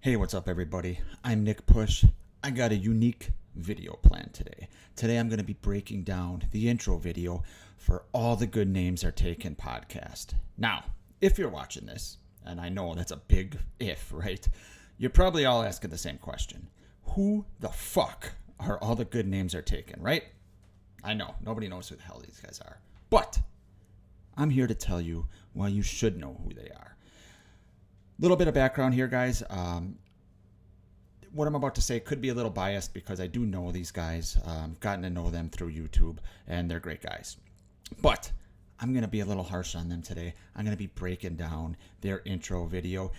Hey, what's up everybody? I'm Nick Push. I got a unique video plan today. Today I'm going to be breaking down the intro video for All the Good Names Are Taken podcast. Now, if you're watching this, and I know that's a big if, right? You're probably all asking the same question. Who the fuck are All the Good Names Are Taken, right? I know, nobody knows who the hell these guys are. But I'm here to tell you why you should know who they are. Little bit of background here, guys. What I'm about to say could be a little biased because I do know these guys, gotten to know them through YouTube, and they're great guys. But I'm going to be a little harsh on them today. I'm going to be breaking down their intro video.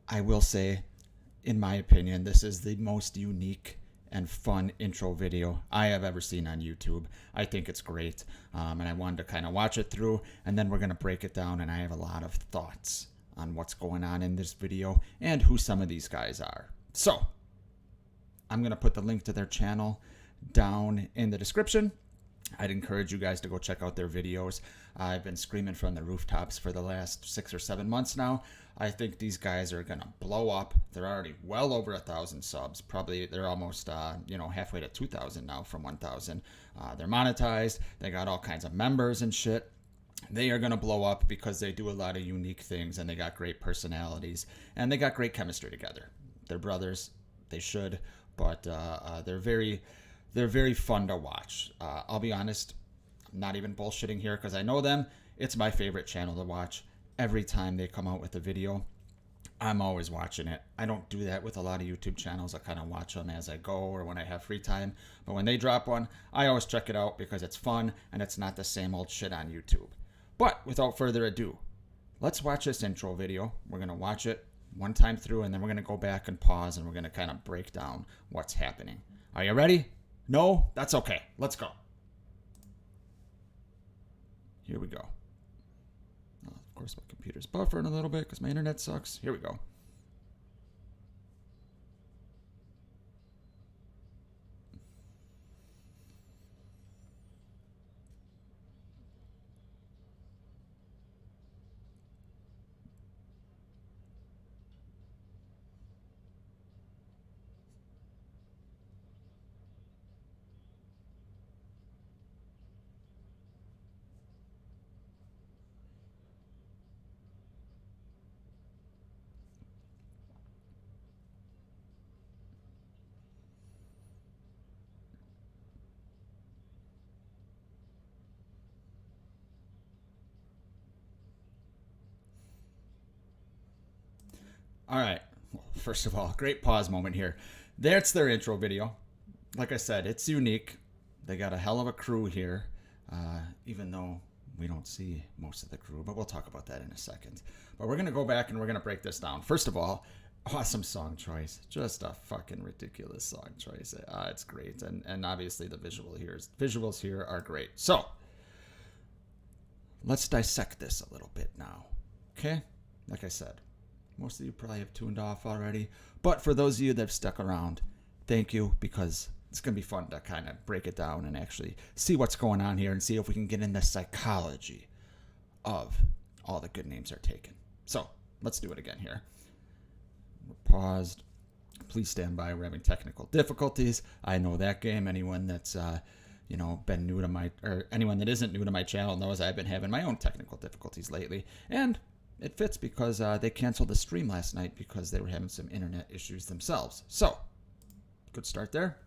I will say, in my opinion, this is the most unique and fun intro video I have ever seen on YouTube. I think it's great, and I wanted to kind of watch it through, and then we're going to break it down, and I have a lot of thoughts on what's going on in this video and who some of these guys are. So, I'm going to put the link to their channel down in the description. I'd encourage you guys to go check out their videos. I've been screaming from the rooftops for the last 6 or 7 months now. I think these guys are going to blow up. They're already well over 1,000 subs. Probably they're almost halfway to 2,000 now from 1,000. They're monetized. They got all kinds of members and shit. They are going to blow up because they do a lot of unique things and they got great personalities and they got great chemistry together. They're brothers. They should, but they're very fun to watch. I'll be honest, I'm not even bullshitting here because I know them. It's my favorite channel to watch. Every time they come out with a video, I'm always watching it. I don't do that with a lot of YouTube channels. I kind of watch them as I go or when I have free time. But when they drop one, I always check it out because it's fun and it's not the same old shit on YouTube. But without further ado, let's watch this intro video. We're going to watch it one time through and then we're going to go back and pause and we're going to kind of break down what's happening. Are you ready? No? That's okay. Let's go. Here we go. Of course, my computer's buffering a little bit because my internet sucks. Here we go. All right. Well, first of all, great pause moment here. That's their intro video. Like I said, it's unique. They got a hell of a crew here, even though we don't see most of the crew, but we'll talk about that in a second. But we're going to go back and we're going to break this down. First of all, awesome song choice. Just a fucking ridiculous song choice. It's great. And obviously the visuals here are great. So, let's dissect this a little bit now. Okay? Like I said, most of you probably have tuned off already. But for those of you that have stuck around, thank you, because it's going to be fun to kind of break it down and actually see what's going on here and see if we can get in the psychology of All the Good Names Are Taken. So, let's do it again here. We're paused. Please stand by. We're having technical difficulties. I know that game. Anyone that's been new to or anyone that isn't new to my channel knows I've been having my own technical difficulties lately. And it fits because they canceled the stream last night because they were having some internet issues themselves. So, good start there.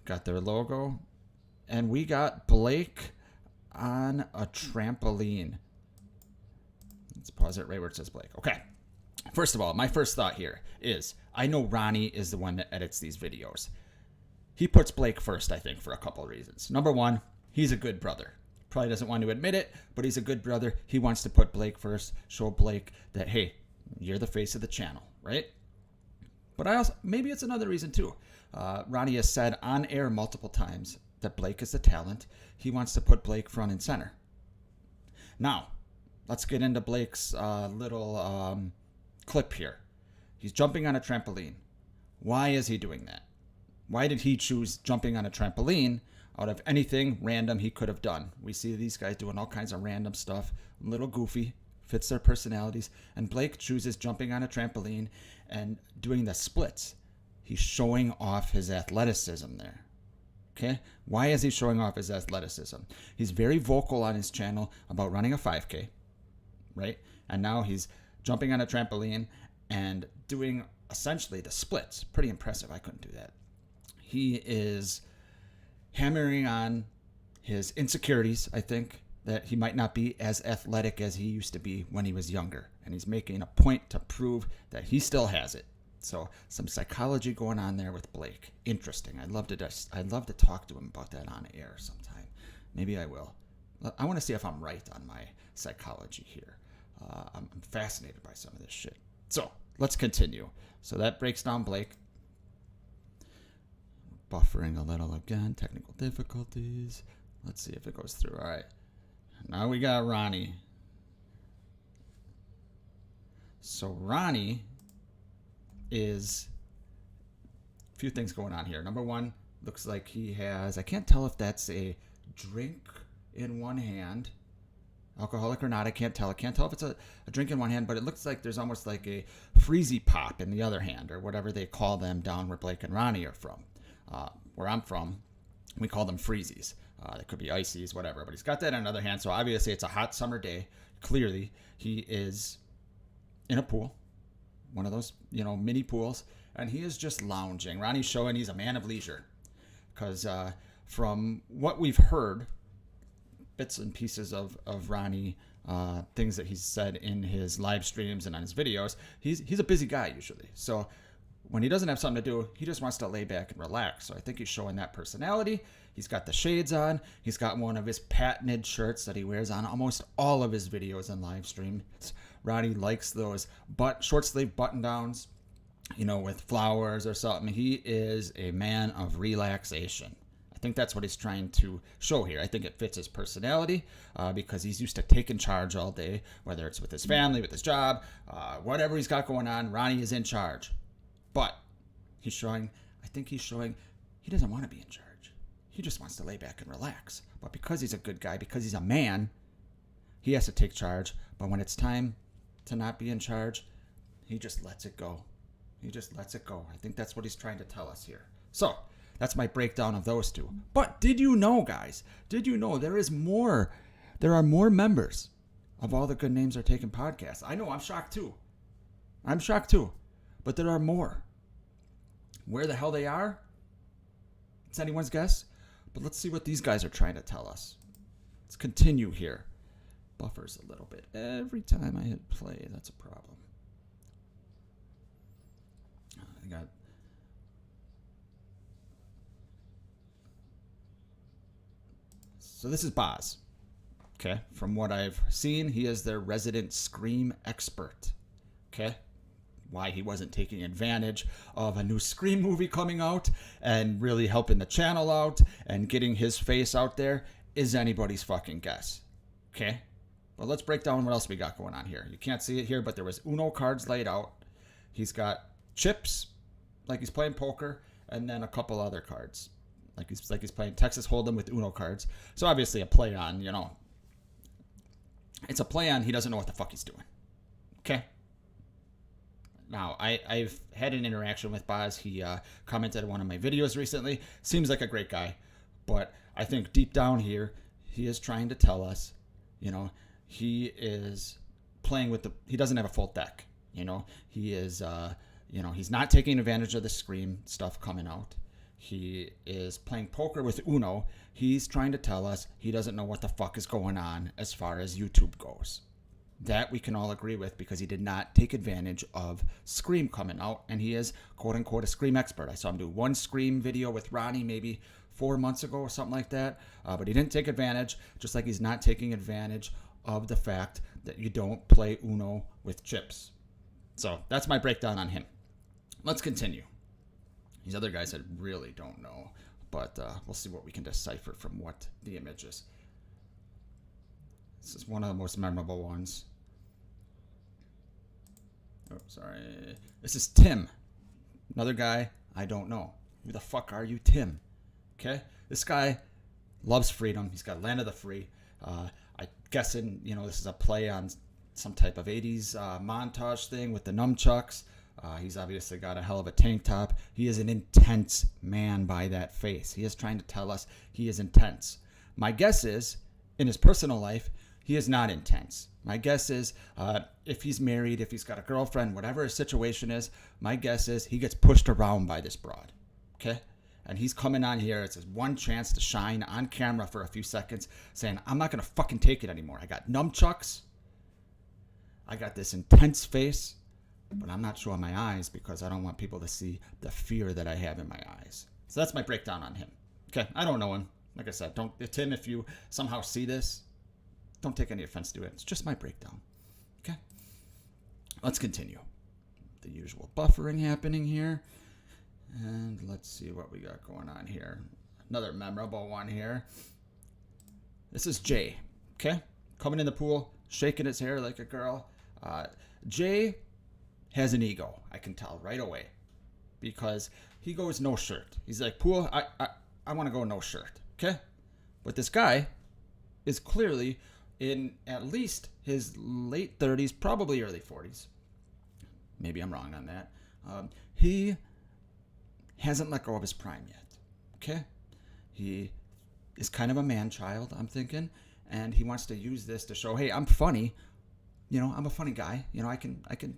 Got their logo. And we got Blake on a trampoline. Let's pause it right where it says Blake. Okay. First of all, my first thought here is I know Ronnie is the one that edits these videos. He puts Blake first, I think, for a couple of reasons. Number one, he's a good brother. Probably doesn't want to admit it, but he's a good brother. He wants to put Blake first, show Blake that, hey, you're the face of the channel, right? But maybe it's another reason too. Ronnie has said on air multiple times that Blake is the talent. He wants to put Blake front and center. Now, let's get into Blake's little clip here. He's jumping on a trampoline. Why is he doing that? Why did he choose jumping on a trampoline out of anything random he could have done? We see these guys doing all kinds of random stuff, a little goofy, fits their personalities, and Blake chooses jumping on a trampoline and doing the splits. He's showing off his athleticism there. Okay? Why is he showing off his athleticism? He's very vocal on his channel about running a 5K, right? And now he's jumping on a trampoline and doing essentially the splits. Pretty impressive. I couldn't do that. He is hammering on his insecurities, I think, that he might not be as athletic as he used to be when he was younger. And he's making a point to prove that he still has it. So some psychology going on there with Blake. Interesting. I'd love to talk to him about that on air sometime. Maybe I will. I want to see if I'm right on my psychology here. I'm fascinated by some of this shit. So let's continue. So that breaks down Blake. Buffering a little again. Technical difficulties. Let's see if it goes through. All right. Now we got Ronnie. So Ronnie is a few things going on here. Number one, looks like he has, I can't tell if that's a drink in one hand, alcoholic or not, I can't tell. I can't tell if it's a drink in one hand, but it looks like there's almost like a freezy pop in the other hand, or whatever they call them down where Blake and Ronnie are from. Where I'm from, we call them freezies. They could be ices, whatever, but he's got that in another hand, so obviously it's a hot summer day. Clearly, he is in a pool. One of those, mini pools, and he is just lounging. Ronnie's showing he's a man of leisure, because from what we've heard, bits and pieces of Ronnie, things that he's said in his live streams and on his videos, he's a busy guy usually. So when he doesn't have something to do, he just wants to lay back and relax. So I think he's showing that personality. He's got the shades on. He's got one of his patented shirts that he wears on almost all of his videos and live streams. Ronnie likes those short sleeve button downs, with flowers or something. He is a man of relaxation. I think that's what he's trying to show here. I think it fits his personality because he's used to taking charge all day, whether it's with his family, with his job, whatever he's got going on. Ronnie is in charge. But he's showing he doesn't want to be in charge. He just wants to lay back and relax. But because he's a good guy, because he's a man, he has to take charge. But when it's time to not be in charge, he just lets it go. I think that's what he's trying to tell us here. So that's my breakdown of those two. But did you know, guys? Did you know there is more? There are more members of All the Good Names Are Taken podcast. I know, I'm shocked too. But there are more. Where the hell they are? It's anyone's guess. But let's see what these guys are trying to tell us. Let's continue here. Buffers a little bit. Every time I hit play, that's a problem. I got... So this is Boz. Okay. From what I've seen, he is their resident Scream expert. Okay. Why he wasn't taking advantage of a new Scream movie coming out and really helping the channel out and getting his face out there is anybody's fucking guess. Okay? Well, let's break down what else we got going on here. You can't see it here, but there was Uno cards laid out. He's got chips, like he's playing poker, and then a couple other cards. Like he's playing Texas Hold'em with Uno cards. So obviously a play on, it's a play on he doesn't know what the fuck he's doing. Okay? Now, I've had an interaction with Boz. He commented on one of my videos recently. Seems like a great guy. But I think deep down here, he is trying to tell us, he is playing with he doesn't have a full deck. He is, he's not taking advantage of the Scream stuff coming out. He is playing poker with Uno. He's trying to tell us he doesn't know what the fuck is going on as far as YouTube goes. That we can all agree with because he did not take advantage of Scream coming out, and he is, quote-unquote, a Scream expert. I saw him do one Scream video with Ronnie maybe 4 months ago or something like that, but he didn't take advantage, just like he's not taking advantage of the fact that you don't play Uno with chips. So that's my breakdown on him. Let's continue. These other guys I really don't know, but we'll see what we can decipher from what the image is. This is one of the most memorable ones. Oh, sorry. This is Tim. Another guy I don't know. Who the fuck are you, Tim? Okay? This guy loves freedom. He's got Land of the Free. I'm guessing, this is a play on some type of 80s montage thing with the nunchucks. He's obviously got a hell of a tank top. He is an intense man by that face. He is trying to tell us he is intense. My guess is, in his personal life, he is not intense. My guess is, if he's married, if he's got a girlfriend, whatever his situation is, my guess is he gets pushed around by this broad. Okay? And he's coming on here. It's his one chance to shine on camera for a few seconds, saying, I'm not going to fucking take it anymore. I got nunchucks. I got this intense face. But I'm not showing my eyes because I don't want people to see the fear that I have in my eyes. So that's my breakdown on him. Okay, I don't know him. Like I said, Tim, if you somehow see this, don't take any offense to it. It's just my breakdown. Okay, let's continue. The usual buffering happening here. And let's see what we got going on here. Another memorable one here. This is Jay, okay? Coming in the pool, shaking his hair like a girl. Jay has an ego, I can tell right away, because he goes no shirt. He's like, pool, I want to go no shirt, okay? But this guy is clearly in at least his late 30s, probably early 40s. Maybe I'm wrong on that. He hasn't let go of his prime yet, okay? He is kind of a man-child, I'm thinking, and he wants to use this to show, hey, I'm funny. You know, I'm a funny guy. You know, I can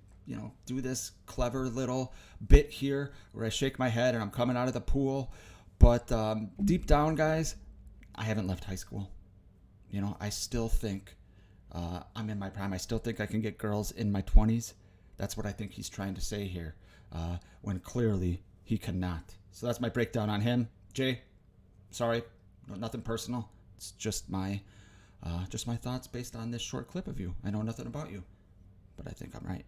do this clever little bit here where I shake my head and I'm coming out of the pool. But deep down, guys, I haven't left high school. You know, I still think I'm in my prime. I still think I can get girls in my 20s. That's what I think he's trying to say here, when clearly he cannot. So that's my breakdown on him. Jay, sorry, nothing personal. It's just my thoughts based on this short clip of you. I know nothing about you, but I think I'm right.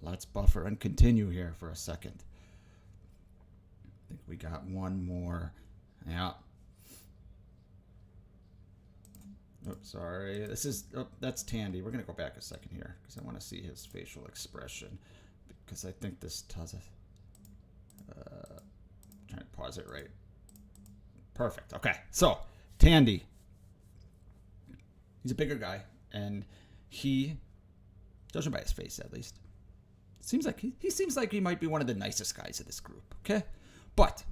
Let's buffer and continue here for a second. I think we got one more. Yeah. Oops, sorry. That's Tandy. We're going to go back a second here because I want to see his facial expression, because I think this tells us. Trying to pause it right. Perfect. Okay. So, Tandy. He's a bigger guy, and he, judging by his face at least, seems like he seems like he might be one of the nicest guys of this group, okay? But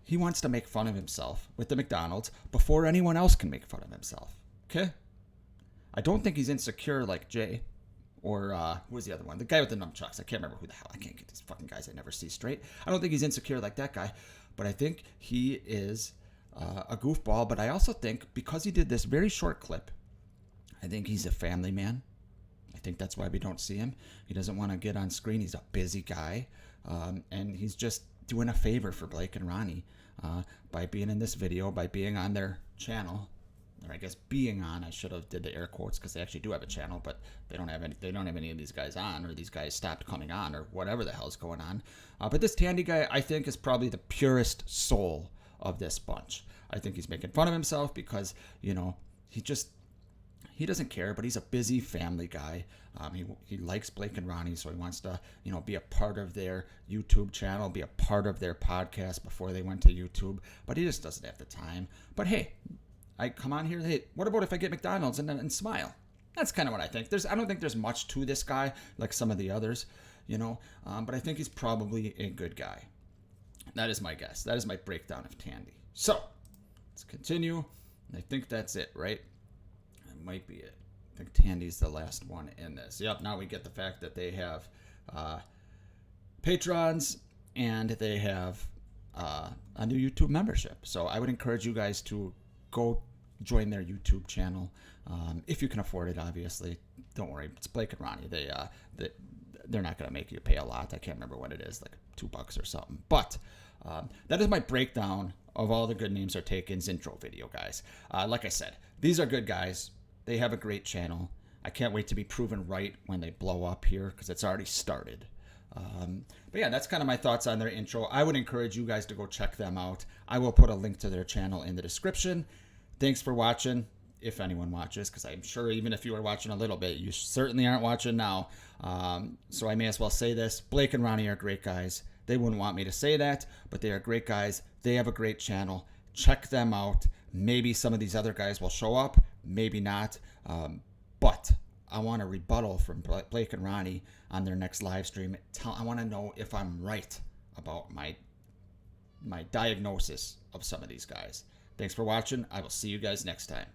he wants to make fun of himself with the McDonald's before anyone else can make fun of himself, okay? I don't think he's insecure like Jay, or who was the other one? The guy with the nunchucks. I can't remember who the hell. I can't get these fucking guys I never see straight. I don't think he's insecure like that guy, but I think he is a goofball. But I also think because he did this very short clip, I think he's a family man. I think that's why we don't see him. He doesn't want to get on screen. He's a busy guy. And he's just doing a favor for Blake and Ronnie by being in this video, by being on their channel. Or I guess being on. I should have did the air quotes because they actually do have a channel, but they don't have any of these guys on, or these guys stopped coming on, or whatever the hell's going on. But this Tandy guy, I think, is probably the purest soul of this bunch. I think he's making fun of himself because, you know, he doesn't care, but he's a busy family guy. He likes Blake and Ronnie, so he wants to, you know, be a part of their YouTube channel, be a part of their podcast before they went to YouTube. But he just doesn't have the time. But hey, I come on here. Hey, what about if I get McDonald's and smile? That's kind of what I think. I don't think there's much to this guy like some of the others, you know. But I think he's probably a good guy. That is my guess. That is my breakdown of Tandy. So let's continue. I think that's it, right? That might be it. I think Tandy's the last one in this. Yep, now we get the fact that they have patrons and they have a new YouTube membership. So I would encourage you guys to go join their YouTube channel if you can afford it, obviously. Don't worry, it's Blake and Ronnie. They're not going to make you pay a lot. I can't remember what it is, like $2 or something. But that is my breakdown of all the Good Names Are Taken's intro video, guys. Like I said, these are good guys. They have a great channel. I can't wait to be proven right when they blow up here because it's already started. But yeah, that's kind of my thoughts on their intro. I would encourage you guys to go check them out. I will put a link to their channel in the description. Thanks for watching, if anyone watches, because I'm sure even if you are watching a little bit, you certainly aren't watching now. So I may as well say this. Blake and Ronnie are great guys. They wouldn't want me to say that, but they are great guys. They have a great channel. Check them out. Maybe some of these other guys will show up. Maybe not. But I want a rebuttal from Blake and Ronnie on their next live stream. I want to know if I'm right about my diagnosis of some of these guys. Thanks for watching. I will see you guys next time.